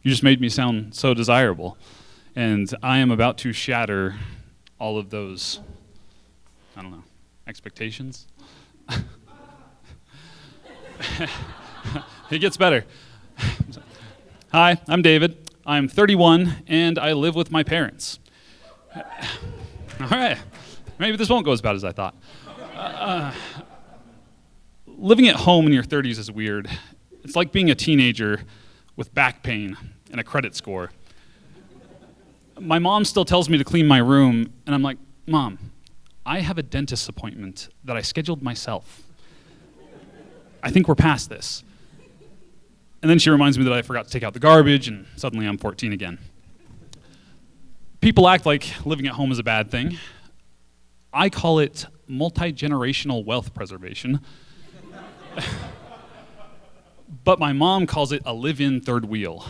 You just made me sound so desirable. And I am about to shatter all of those, I don't know, expectations? It gets better. Hi, I'm David. I'm 31, and I live with my parents. All right. Maybe this won't go as bad as I thought. Living at home in your 30s is weird. It's like being a teenager with back pain and a credit score. My mom still tells me to clean my room, and I'm like, Mom, I have a dentist appointment that I scheduled myself. I think we're past this. And then she reminds me that I forgot to take out the garbage, and suddenly I'm 14 again. People act like living at home is a bad thing. I call it multi-generational wealth preservation. But my mom calls it a live-in third wheel.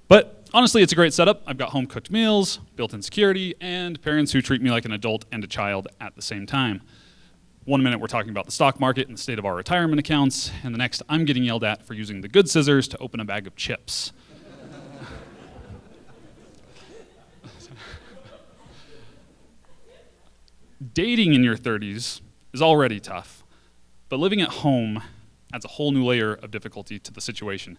But honestly, it's a great setup. I've got home-cooked meals, built-in security, and parents who treat me like an adult and a child at the same time. One minute we're talking about the stock market and the state of our retirement accounts, and the next I'm getting yelled at for using the good scissors to open a bag of chips. Dating in your 30s is already tough, but living at home adds a whole new layer of difficulty to the situation.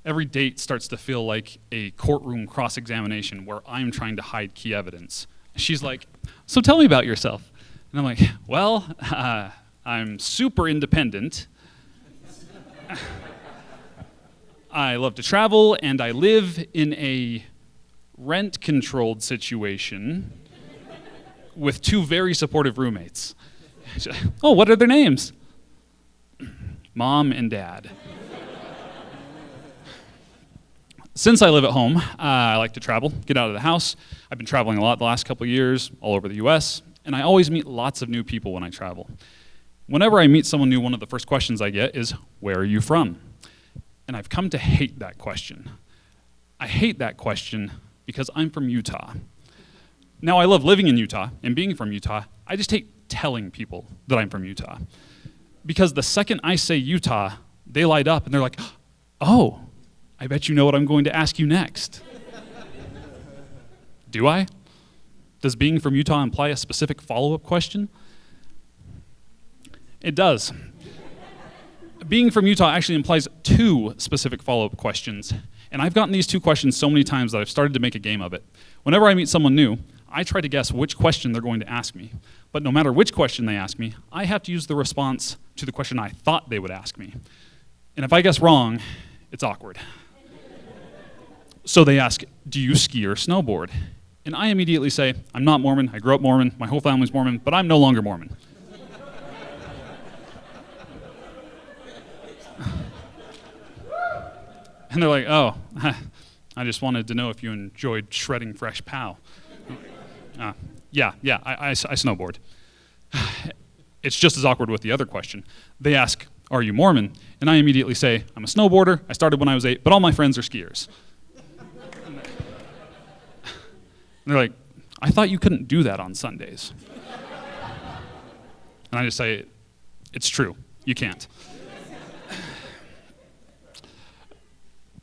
Every date starts to feel like a courtroom cross-examination where I'm trying to hide key evidence. She's like, so tell me about yourself. And I'm like, well, I'm super independent. I love to travel, and I live in a rent-controlled situation with two very supportive roommates. Oh, what are their names? Mom and Dad. Since I live at home, I like to travel, get out of the house. I've been traveling a lot the last couple of years, all over the US, and I always meet lots of new people when I travel. Whenever I meet someone new, one of the first questions I get is, where are you from? And I've come to hate that question. I hate that question because I'm from Utah. Now, I love living in Utah and being from Utah. I just hate telling people that I'm from Utah. Because the second I say Utah, they light up and they're like, oh, I bet you know what I'm going to ask you next. Do I? Does being from Utah imply a specific follow-up question? It does. Being from Utah actually implies two specific follow-up questions. And I've gotten these two questions so many times that I've started to make a game of it. Whenever I meet someone new, I try to guess which question they're going to ask me. But no matter which question they ask me, I have to use the response to the question I thought they would ask me. And if I guess wrong, it's awkward. So they ask, do you ski or snowboard? And I immediately say, I'm not Mormon, I grew up Mormon, my whole family's Mormon, but I'm no longer Mormon. And they're like, oh, I just wanted to know if you enjoyed shredding fresh pow. Yeah, I snowboard. It's just as awkward with the other question. They ask, are you Mormon? And I immediately say, I'm a snowboarder, I started when I was 8, but all my friends are skiers. And they're like, I thought you couldn't do that on Sundays. And I just say, it's true, you can't.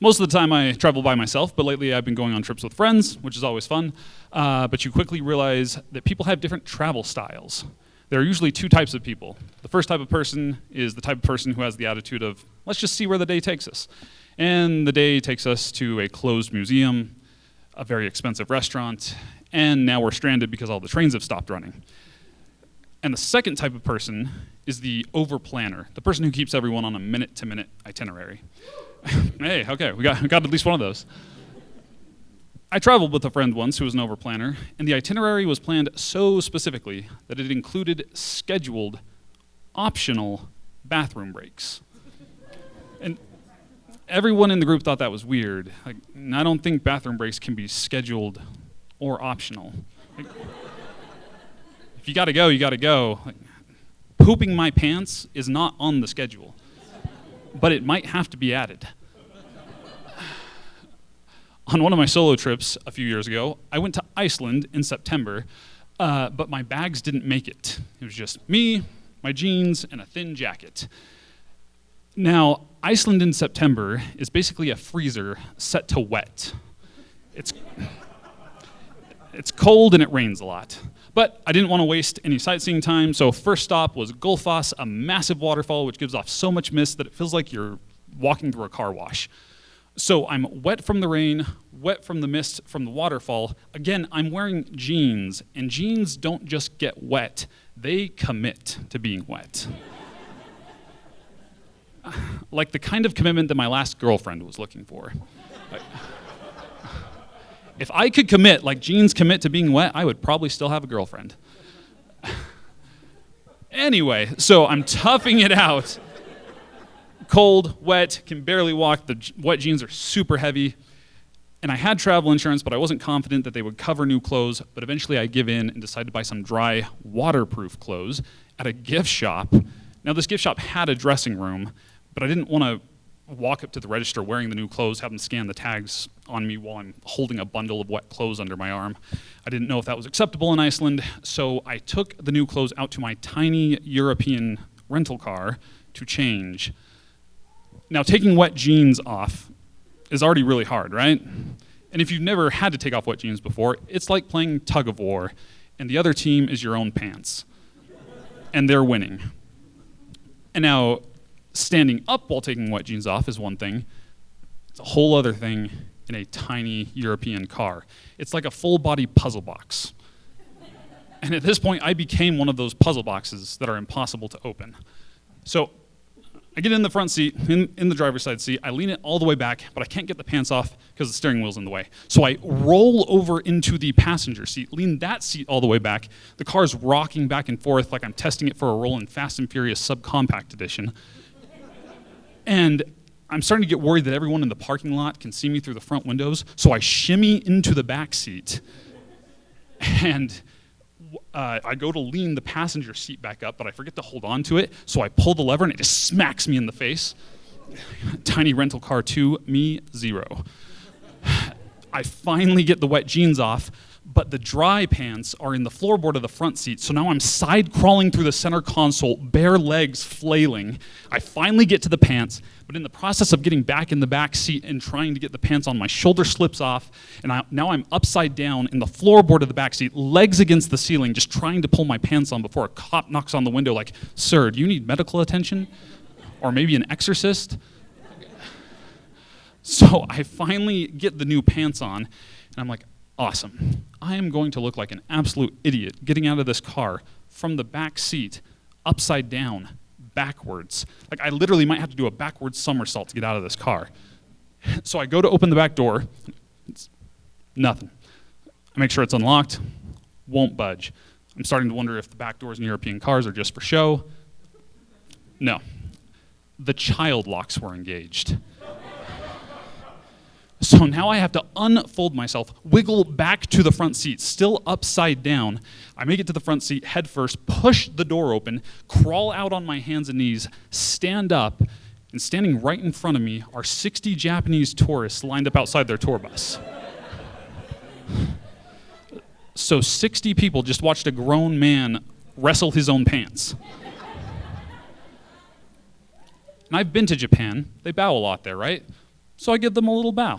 Most of the time I travel by myself, but lately I've been going on trips with friends, which is always fun. But you quickly realize that people have different travel styles. There are usually two types of people. The first type of person is the type of person who has the attitude of, let's just see where the day takes us. And the day takes us to a closed museum, a very expensive restaurant, and now we're stranded because all the trains have stopped running. And the second type of person is the over-planner, the person who keeps everyone on a minute-to-minute itinerary. Hey, okay, we got at least one of those. I traveled with a friend once who was an over-planner, and the itinerary was planned so specifically that it included scheduled, optional bathroom breaks. And everyone in the group thought that was weird. Like, I don't think bathroom breaks can be scheduled or optional. Like, if you gotta go, you gotta go. Like, pooping my pants is not on the schedule, but it might have to be added. On one of my solo trips a few years ago, I went to Iceland in September, but my bags didn't make it. It was just me, my jeans, and a thin jacket. Now, Iceland in September is basically a freezer set to wet. It's cold and it rains a lot. But I didn't want to waste any sightseeing time, so first stop was Gullfoss, a massive waterfall which gives off so much mist that it feels like you're walking through a car wash. So I'm wet from the rain, wet from the mist from the waterfall. Again, I'm wearing jeans, and jeans don't just get wet, they commit to being wet. Like the kind of commitment that my last girlfriend was looking for. If I could commit like jeans commit to being wet, I would probably still have a girlfriend. Anyway, so I'm toughing it out. Cold, wet, can barely walk. The wet jeans are super heavy. And I had travel insurance, but I wasn't confident that they would cover new clothes. But eventually I give in and decide to buy some dry, waterproof clothes at a gift shop. Now this gift shop had a dressing room, but I didn't want to walk up to the register wearing the new clothes, have them scan the tags on me while I'm holding a bundle of wet clothes under my arm. I didn't know if that was acceptable in Iceland, so I took the new clothes out to my tiny European rental car to change. Now, taking wet jeans off is already really hard, right? And if you've never had to take off wet jeans before, it's like playing tug of war, and the other team is your own pants, and they're winning. And now, standing up while taking wet jeans off is one thing. It's a whole other thing in a tiny European car. It's like a full-body puzzle box. And at this point, I became one of those puzzle boxes that are impossible to open. So I get in the front seat, in the driver's side seat. I lean it all the way back, but I can't get the pants off because the steering wheel's in the way. So I roll over into the passenger seat, lean that seat all the way back. The car's rocking back and forth like I'm testing it for a roll in Fast and Furious Subcompact Edition. And I'm starting to get worried that everyone in the parking lot can see me through the front windows, so I shimmy into the back seat. And I go to lean the passenger seat back up, but I forget to hold on to it, so I pull the lever and it just smacks me in the face. Tiny rental car 2, me 0. I finally get the wet jeans off, but the dry pants are in the floorboard of the front seat, so now I'm side crawling through the center console, bare legs flailing. I finally get to the pants, but in the process of getting back in the back seat and trying to get the pants on, my shoulder slips off, and now I'm upside down in the floorboard of the back seat, legs against the ceiling, just trying to pull my pants on before a cop knocks on the window like, "Sir, do you need medical attention? Or maybe an exorcist?" So I finally get the new pants on, and I'm like, awesome. I am going to look like an absolute idiot getting out of this car from the back seat, upside down, backwards. Like I literally might have to do a backwards somersault to get out of this car. So I go to open the back door, it's nothing. I make sure it's unlocked, won't budge. I'm starting to wonder if the back doors in European cars are just for show. No. The child locks were engaged. So now I have to unfold myself, wiggle back to the front seat, still upside down. I make it to the front seat head first, push the door open, crawl out on my hands and knees, stand up, and standing right in front of me are 60 Japanese tourists lined up outside their tour bus. So 60 people just watched a grown man wrestle his own pants. And I've been to Japan. They bow a lot there, right? So I give them a little bow.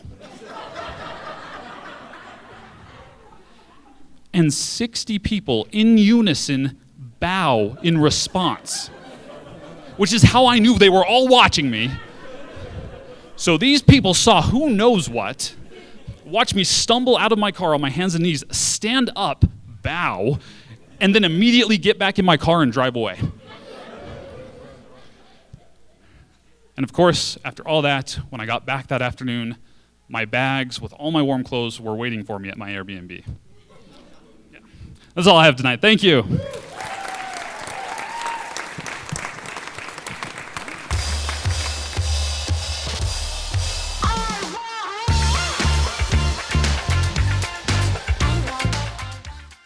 And 60 people in unison bow in response, which is how I knew they were all watching me. So these people saw who knows what, watch me stumble out of my car on my hands and knees, stand up, bow, and then immediately get back in my car and drive away. And of course, after all that, when I got back that afternoon, my bags with all my warm clothes were waiting for me at my Airbnb. Yeah. That's all I have tonight. Thank you.